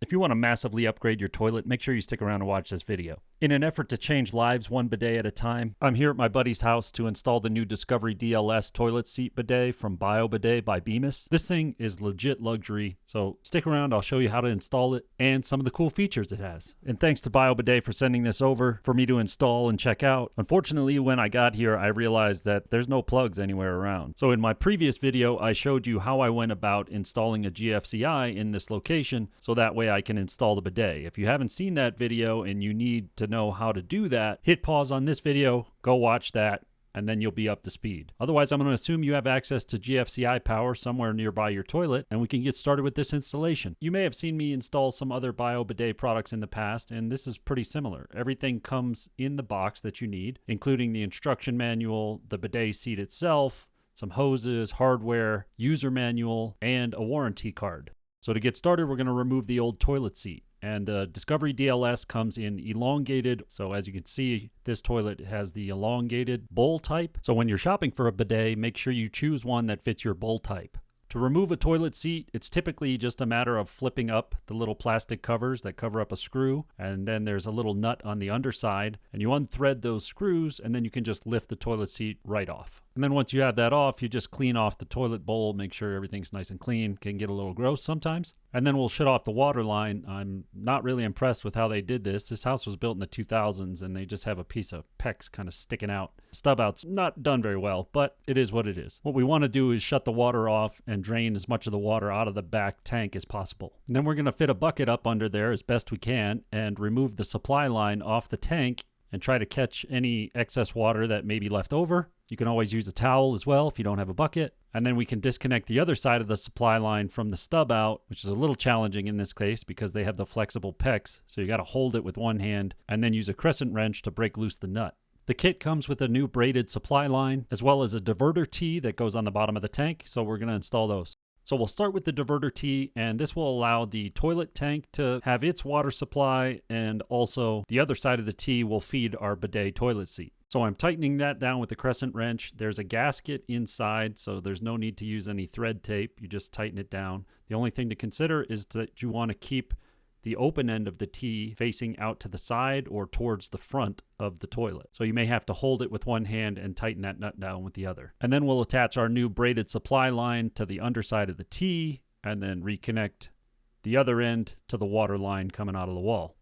If you want to massively upgrade your toilet, make sure you stick around and watch this video. In an effort to change lives one bidet at a time, I'm here at my buddy's house to install the new Discovery DLS toilet seat bidet from BioBidet by Bemis. This thing is legit luxury, so stick around, I'll show you how to install it and some of the cool features it has. And thanks to BioBidet for sending this over for me to install and check out. Unfortunately, when I got here, I realized that there's no plugs anywhere around. So in my previous video, I showed you how I went about installing a GFCI in this location, so that way I can install the bidet. If you haven't seen that video and you need to know how to do that, hit pause on this video, go watch that, and then you'll be up to speed. Otherwise, I'm going to assume you have access to GFCI power somewhere nearby your toilet, and we can get started with this installation. You may have seen me install some other BioBidet products in the past, and this is pretty similar. Everything comes in the box that you need, including the instruction manual, the bidet seat itself, some hoses, hardware, user manual, and a warranty card. So to get started, we're going to remove the old toilet seat. And the Discovery DLS comes in elongated. So as you can see, this toilet has the elongated bowl type. So when you're shopping for a bidet, make sure you choose one that fits your bowl type. To remove a toilet seat, it's typically just a matter of flipping up the little plastic covers that cover up a screw, and then there's a little nut on the underside, and you unthread those screws, and then you can just lift the toilet seat right off. And then once you have that off, you just clean off the toilet bowl, make sure everything's nice and clean. Can get a little gross sometimes. And then we'll shut off the water line. I'm not really impressed with how they did this. This house was built in the 2000s, and they just have a piece of PEX kind of sticking out. Stub out's not done very well, but it is what it is. What we want to do is shut the water off and drain as much of the water out of the back tank as possible. And then we're going to fit a bucket up under there as best we can and remove the supply line off the tank and try to catch any excess water that may be left over. You can always use a towel as well if you don't have a bucket. And then we can disconnect the other side of the supply line from the stub out, which is a little challenging in this case because they have the flexible PEX. So you got to hold it with one hand and then use a crescent wrench to break loose the nut. The kit comes with a new braided supply line as well as a diverter tee that goes on the bottom of the tank. So we're going to install those. So we'll start with the diverter tee, and this will allow the toilet tank to have its water supply, and also the other side of the tee will feed our bidet toilet seat. So I'm tightening that down with the crescent wrench. There's a gasket inside, so there's no need to use any thread tape. You just tighten it down. The only thing to consider is that you want to keep the open end of the tee facing out to the side or towards the front of the toilet. So you may have to hold it with one hand and tighten that nut down with the other. And then we'll attach our new braided supply line to the underside of the tee and then reconnect the other end to the water line coming out of the wall,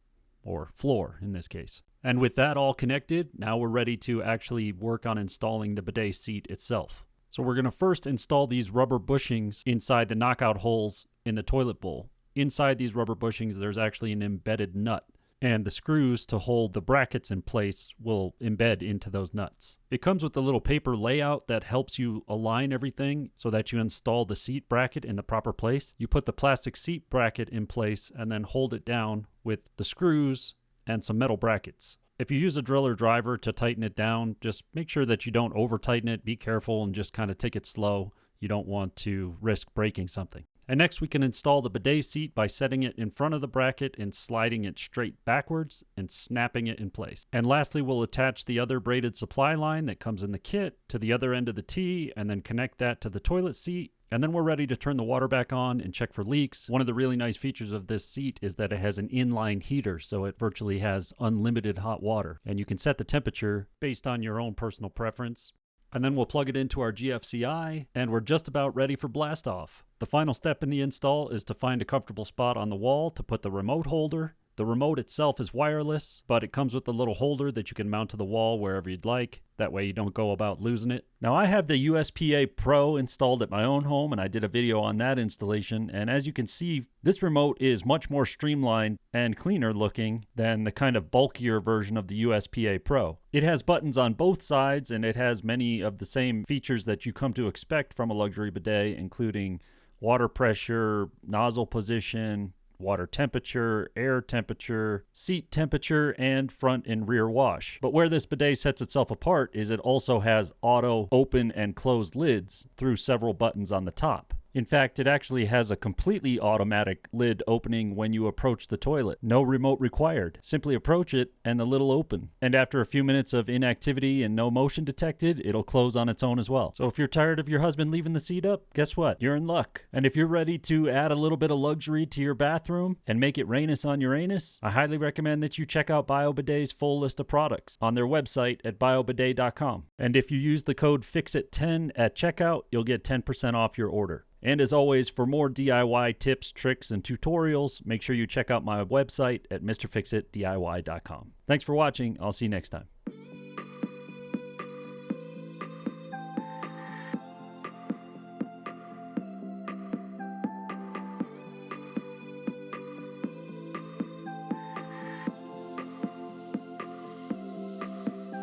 or floor in this case. And with that all connected, now we're ready to actually work on installing the bidet seat itself. So we're going to first install these rubber bushings inside the knockout holes in the toilet bowl. Inside these rubber bushings, there's actually an embedded nut, and the screws to hold the brackets in place will embed into those nuts. It comes with a little paper layout that helps you align everything so that you install the seat bracket in the proper place. You put the plastic seat bracket in place and then hold it down with the screws and some metal brackets. If you use a drill or driver to tighten it down, just make sure that you don't over tighten it. Be careful and just kind of take it slow. You don't want to risk breaking something. And next we can install the bidet seat by setting it in front of the bracket and sliding it straight backwards and snapping it in place. And lastly, we'll attach the other braided supply line that comes in the kit to the other end of the tee and then connect that to the toilet seat. And then we're ready to turn the water back on and check for leaks. One of the really nice features of this seat is that it has an inline heater, so it virtually has unlimited hot water. And you can set the temperature based on your own personal preference. And then we'll plug it into our GFCI, and we're just about ready for blast off. The final step in the install is to find a comfortable spot on the wall to put the remote holder. The remote itself is wireless, but it comes with a little holder that you can mount to the wall wherever you'd like. That way you don't go about losing it. Now I have the USPA Pro installed at my own home, and I did a video on that installation. And as you can see, this remote is much more streamlined and cleaner looking than the kind of bulkier version of the USPA Pro. It has buttons on both sides, and it has many of the same features that you come to expect from a luxury bidet, including water pressure, nozzle position, water temperature, air temperature, seat temperature, and front and rear wash. But where this bidet sets itself apart is it also has auto open and closed lids through several buttons on the top. In fact, it actually has a completely automatic lid opening when you approach the toilet. No remote required. Simply approach it and the lid will open. And after a few minutes of inactivity and no motion detected, it'll close on its own as well. So if you're tired of your husband leaving the seat up, guess what? You're in luck. And if you're ready to add a little bit of luxury to your bathroom and make it rainous on your anus, I highly recommend that you check out BioBidet's full list of products on their website at biobidet.com. And if you use the code FIXIT10 at checkout, you'll get 10% off your order. And as always, for more DIY tips, tricks, and tutorials, make sure you check out my website at mrfixitdiy.com. Thanks for watching. I'll see you next time.